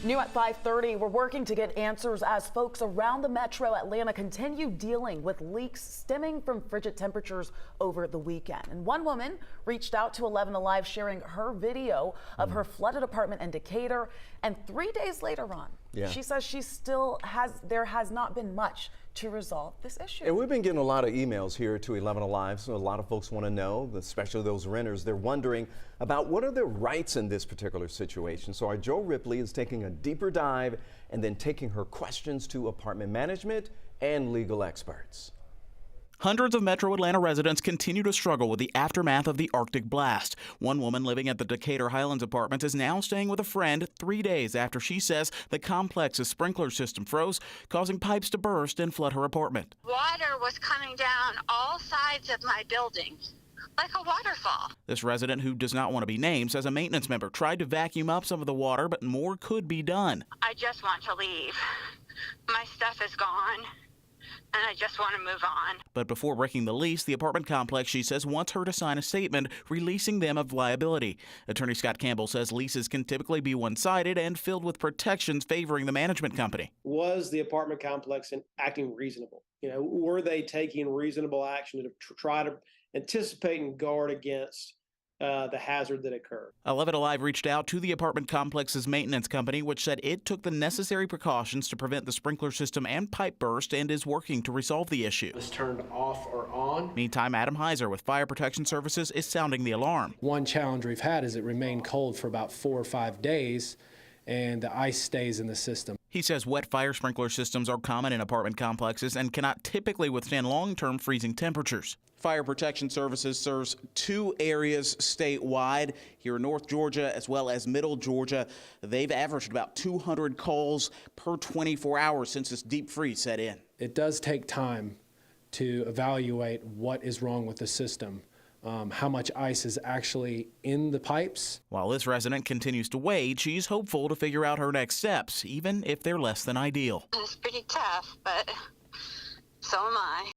New at 5:30, we're working to get answers as folks around the metro Atlanta continue dealing with leaks stemming from frigid temperatures over the weekend. And one woman reached out to 11 Alive sharing her video of her flooded apartment in Decatur. And 3 days later on, she says there has not been much to resolve this issue. And we've been getting a lot of emails here to 11 Alive, so a lot of folks want to know, especially those renters. They're wondering about what are their rights in this particular situation. So our Joe Ripley is taking a deeper dive and then taking her questions to apartment management and legal experts. Hundreds of Metro Atlanta residents continue to struggle with the aftermath of the Arctic blast. One woman living at the Decatur Highlands apartment is now staying with a friend 3 days after she says the complex's sprinkler system froze, causing pipes to burst and flood her apartment. Water was coming down all sides of my building, like a waterfall. This resident, who does not want to be named, says a maintenance member tried to vacuum up some of the water, but more could be done. I just want to leave. My stuff is gone, and I just want to move on. But before breaking the lease, the apartment complex, she says, wants her to sign a statement releasing them of liability. Attorney Scott Campbell says leases can typically be one-sided and filled with protections favoring the management company. Was the apartment complex acting reasonable? Were they taking reasonable action to try to anticipate and guard against the hazard that occurred? 11 Alive reached out to the apartment complex's maintenance company, which said it took the necessary precautions to prevent the sprinkler system and pipe burst and is working to resolve the issue. It's turned off or on. Meantime, Adam Heiser with Fire Protection Services is sounding the alarm. One challenge we've had is it remained cold for about 4 or 5 days, and the ice stays in the system. He says wet fire sprinkler systems are common in apartment complexes and cannot typically withstand long-term freezing temperatures. Fire Protection Services serves 2 areas statewide here in North Georgia as well as Middle Georgia. They've averaged about 200 calls per 24 hours since this deep freeze set in. It does take time to evaluate what is wrong with the system. How much ice is actually in the pipes. While this resident continues to wait, she's hopeful to figure out her next steps, even if they're less than ideal. It's pretty tough, but so am I.